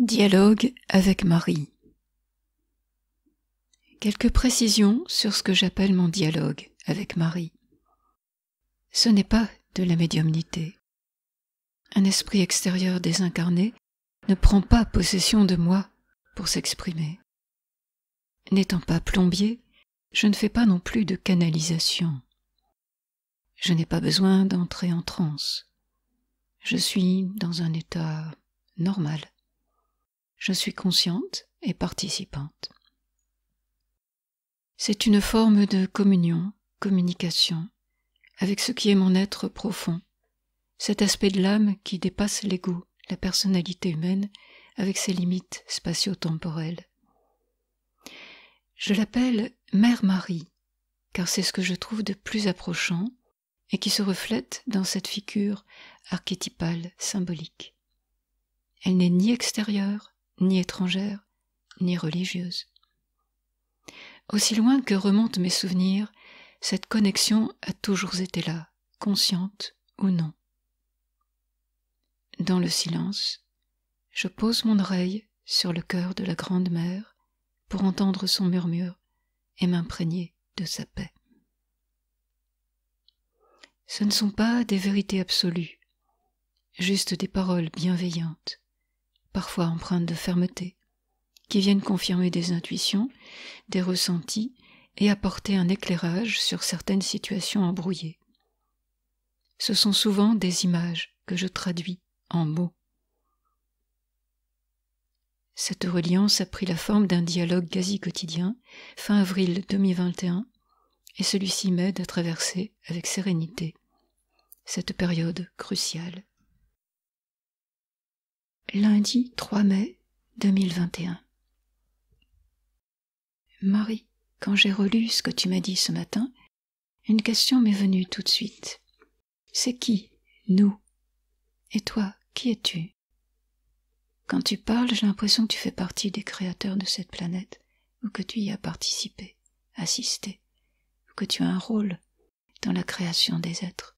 Dialogue avec Marie. Quelques précisions sur ce que j'appelle mon dialogue avec Marie. Ce n'est pas de la médiumnité. Un esprit extérieur désincarné ne prend pas possession de moi pour s'exprimer. N'étant pas plombier, je ne fais pas non plus de canalisation. Je n'ai pas besoin d'entrer en transe. Je suis dans un état normal. Je suis consciente et participante. C'est une forme de communion, communication, avec ce qui est mon être profond, cet aspect de l'âme qui dépasse l'ego, la personnalité humaine, avec ses limites spatio-temporelles. Je l'appelle Mère Marie, car c'est ce que je trouve de plus approchant et qui se reflète dans cette figure archétypale, symbolique. Elle n'est ni extérieure, ni étrangère, ni religieuse. Aussi loin que remontent mes souvenirs, cette connexion a toujours été là, consciente ou non. Dans le silence, je pose mon oreille sur le cœur de la Grande Mère pour entendre son murmure et m'imprégner de sa paix. Ce ne sont pas des vérités absolues, juste des paroles bienveillantes, parfois empreintes de fermeté, qui viennent confirmer des intuitions, des ressentis et apporter un éclairage sur certaines situations embrouillées. Ce sont souvent des images que je traduis en mots. Cette reliance a pris la forme d'un dialogue quasi quotidien, fin avril 2021, et celui-ci m'aide à traverser avec sérénité cette période cruciale. Lundi 3 mai 2021. Marie, quand j'ai relu ce que tu m'as dit ce matin, une question m'est venue tout de suite. C'est qui, nous? Et toi, qui es-tu? Quand tu parles, j'ai l'impression que tu fais partie des créateurs de cette planète, ou que tu y as participé, assisté, ou que tu as un rôle dans la création des êtres.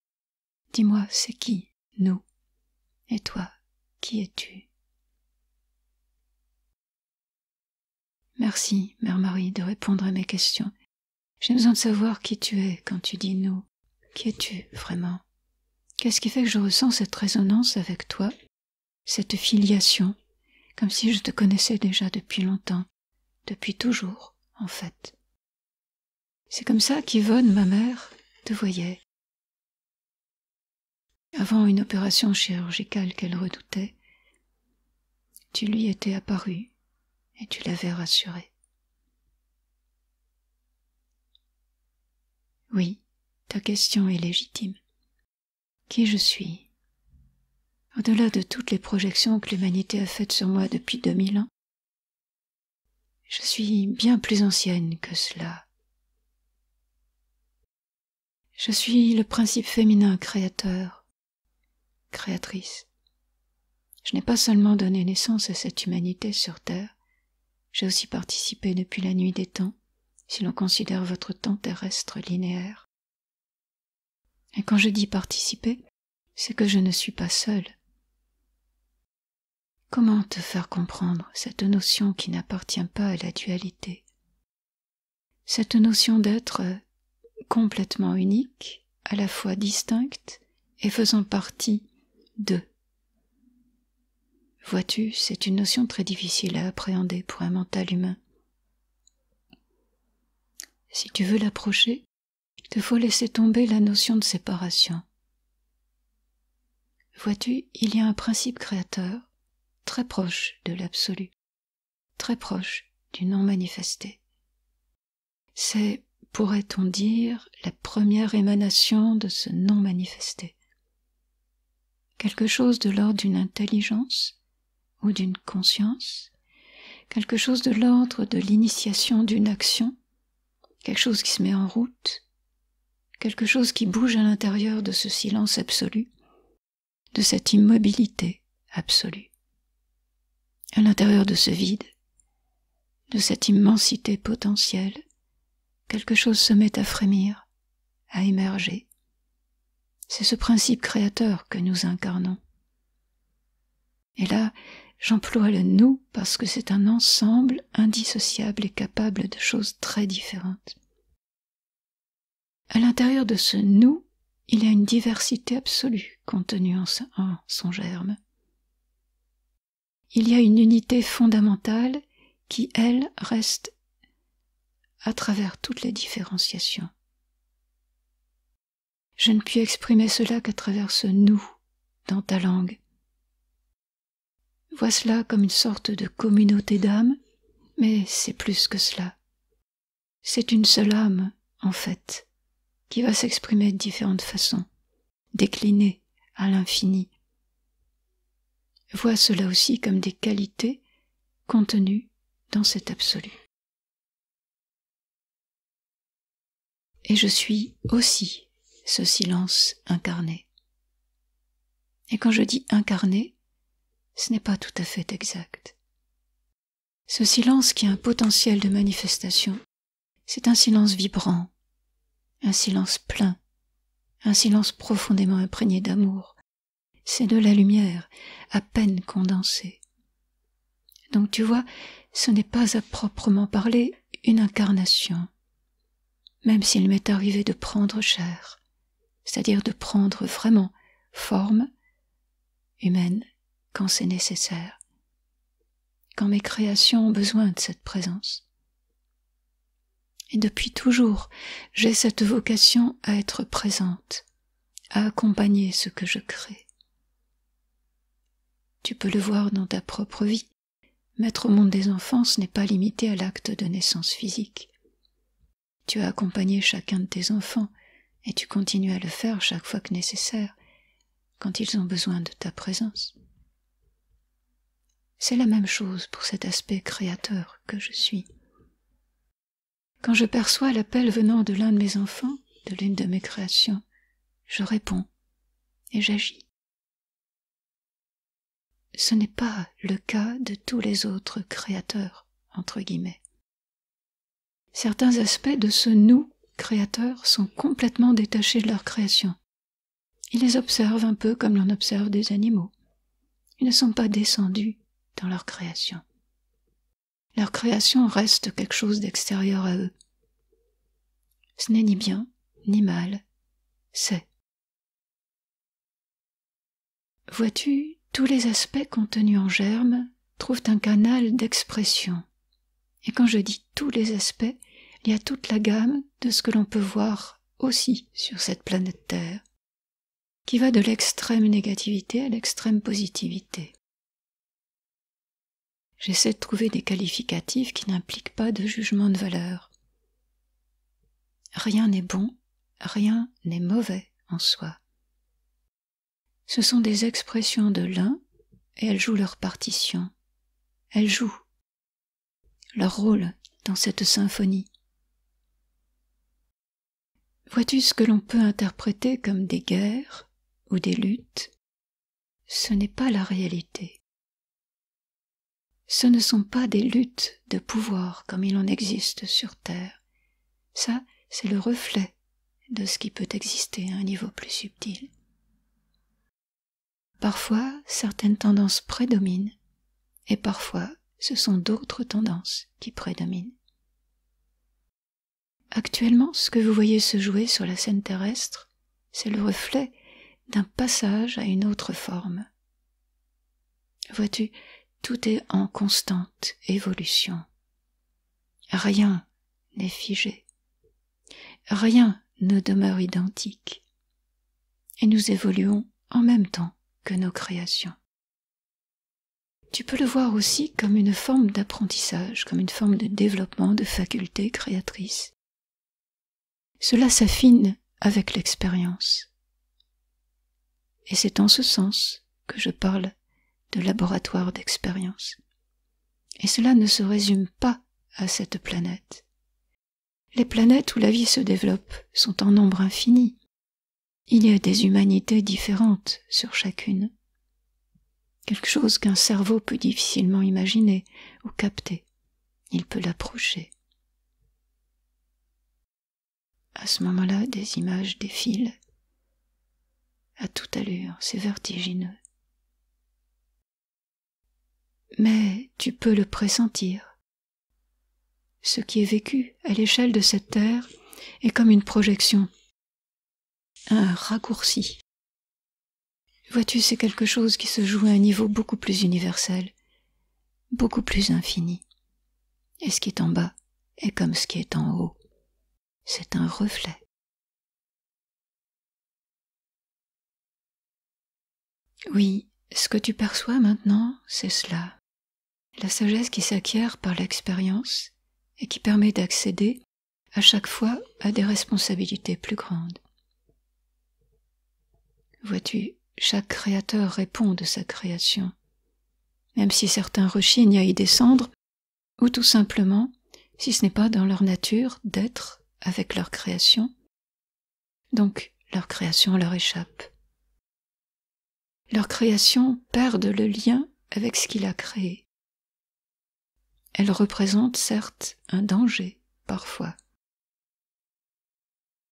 Dis-moi, c'est qui, nous? Et toi, qui es-tu? Merci, Mère Marie, de répondre à mes questions. J'ai besoin de savoir qui tu es quand tu dis nous. Qui es-tu, vraiment? Qu'est-ce qui fait que je ressens cette résonance avec toi, cette filiation, comme si je te connaissais déjà depuis longtemps, depuis toujours, en fait. C'est comme ça qu'Yvonne, ma mère, te voyait. Avant une opération chirurgicale qu'elle redoutait, tu lui étais apparu et tu l'avais rassurée. Oui, ta question est légitime. Qui je suis? Au-delà de toutes les projections que l'humanité a faites sur moi depuis 2000 ans, je suis bien plus ancienne que cela. Je suis le principe féminin créateur, créatrice. Je n'ai pas seulement donné naissance à cette humanité sur Terre, j'ai aussi participé depuis la nuit des temps, si l'on considère votre temps terrestre linéaire. Et quand je dis participer, c'est que je ne suis pas seule. Comment te faire comprendre cette notion qui n'appartient pas à la dualité? Cette notion d'être complètement unique, à la fois distincte et faisant partie de. Vois-tu, c'est une notion très difficile à appréhender pour un mental humain. Si tu veux l'approcher, il te faut laisser tomber la notion de séparation. Vois-tu, il y a un principe créateur très proche de l'absolu, très proche du non manifesté. C'est, pourrait-on dire, la première émanation de ce non manifesté. Quelque chose de l'ordre d'une intelligence ou d'une conscience, quelque chose de l'ordre de l'initiation d'une action, quelque chose qui se met en route, quelque chose qui bouge à l'intérieur de ce silence absolu, de cette immobilité absolue, à l'intérieur de ce vide, de cette immensité potentielle, quelque chose se met à frémir, à émerger. C'est ce principe créateur que nous incarnons. Et là, J'emploie le nous parce que c'est un ensemble indissociable et capable de choses très différentes. À l'intérieur de ce nous, il y a une diversité absolue contenue en son germe. Il y a une unité fondamentale qui, elle, reste à travers toutes les différenciations. Je ne puis exprimer cela qu'à travers ce nous dans ta langue. Vois cela comme une sorte de communauté d'âmes, mais c'est plus que cela. C'est une seule âme, en fait, qui va s'exprimer de différentes façons, déclinée à l'infini. Vois cela aussi comme des qualités contenues dans cet absolu. Et je suis aussi ce silence incarné. Et quand je dis incarné, ce n'est pas tout à fait exact. Ce silence qui a un potentiel de manifestation, c'est un silence vibrant, un silence plein, un silence profondément imprégné d'amour. C'est de la lumière, à peine condensée. Donc tu vois, ce n'est pas à proprement parler une incarnation, même s'il m'est arrivé de prendre chair, c'est-à-dire de prendre vraiment forme humaine quand c'est nécessaire, quand mes créations ont besoin de cette présence. Et depuis toujours, j'ai cette vocation à être présente, à accompagner ce que je crée. Tu peux le voir dans ta propre vie. Mettre au monde des enfants, ce n'est pas limité à l'acte de naissance physique. Tu as accompagné chacun de tes enfants et tu continues à le faire chaque fois que nécessaire, quand ils ont besoin de ta présence. C'est la même chose pour cet aspect créateur que je suis. Quand je perçois l'appel venant de l'un de mes enfants, de l'une de mes créations, je réponds et j'agis. Ce n'est pas le cas de tous les autres créateurs, entre guillemets. Certains aspects de ce nous créateur sont complètement détachés de leur création. Ils les observent un peu comme l'on observe des animaux. Ils ne sont pas descendus dans leur création. Leur création reste quelque chose d'extérieur à eux. Ce n'est ni bien, ni mal, c'est. Vois-tu, tous les aspects contenus en germe trouvent un canal d'expression. Et quand je dis tous les aspects, il y a toute la gamme de ce que l'on peut voir aussi sur cette planète Terre, qui va de l'extrême négativité à l'extrême positivité. J'essaie de trouver des qualificatifs qui n'impliquent pas de jugement de valeur. Rien n'est bon, rien n'est mauvais en soi. Ce sont des expressions de l'un et elles jouent leur partition. Elles jouent leur rôle dans cette symphonie. Vois-tu ce que l'on peut interpréter comme des guerres ou des luttes? Ce n'est pas la réalité. Ce ne sont pas des luttes de pouvoir comme il en existe sur Terre. Ça, c'est le reflet de ce qui peut exister à un niveau plus subtil. Parfois, certaines tendances prédominent, et parfois, ce sont d'autres tendances qui prédominent. Actuellement, ce que vous voyez se jouer sur la scène terrestre, c'est le reflet d'un passage à une autre forme. Vois-tu, tout est en constante évolution. Rien n'est figé. Rien ne demeure identique. Et nous évoluons en même temps que nos créations. Tu peux le voir aussi comme une forme d'apprentissage, comme une forme de développement de facultés créatrices. Cela s'affine avec l'expérience. Et c'est en ce sens que je parle de laboratoire d'expérience. Et cela ne se résume pas à cette planète. Les planètes où la vie se développe sont en nombre infini. Il y a des humanités différentes sur chacune. Quelque chose qu'un cerveau peut difficilement imaginer ou capter. Il peut l'approcher. À ce moment-là, des images défilent. À toute allure, c'est vertigineux. mais tu peux le pressentir. Ce qui est vécu à l'échelle de cette terre est comme une projection, un raccourci. Vois-tu, c'est quelque chose qui se joue à un niveau beaucoup plus universel, beaucoup plus infini. Et ce qui est en bas est comme ce qui est en haut. C'est un reflet. Oui, ce que tu perçois maintenant, c'est cela. La sagesse qui s'acquiert par l'expérience et qui permet d'accéder à chaque fois à des responsabilités plus grandes. Vois-tu, chaque créateur répond de sa création, même si certains rechignent à y descendre, ou tout simplement, si ce n'est pas dans leur nature d'être avec leur création, donc leur création leur échappe. Leur création perd le lien avec ce qu'il a créé. Elle représente certes un danger, parfois,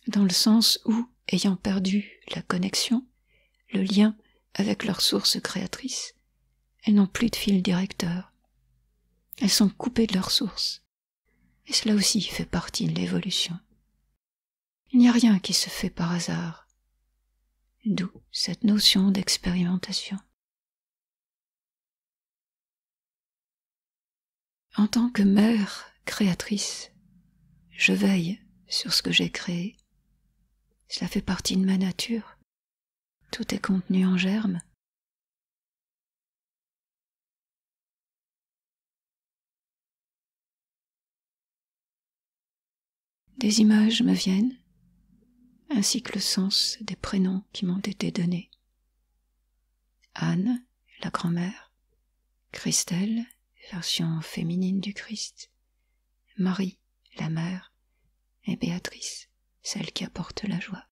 dans le sens où, ayant perdu la connexion, le lien avec leur source créatrice, elles n'ont plus de fil directeur. Elles sont coupées de leur source. Et cela aussi fait partie de l'évolution. Il n'y a rien qui se fait par hasard. D'où cette notion d'expérimentation. En tant que mère créatrice, je veille sur ce que j'ai créé. Cela fait partie de ma nature. Tout est contenu en germe. Des images me viennent, ainsi que le sens des prénoms qui m'ont été donnés. Anne, la grand-mère, Christelle, version féminine du Christ, Marie, la mère, et Béatrice, celle qui apporte la joie.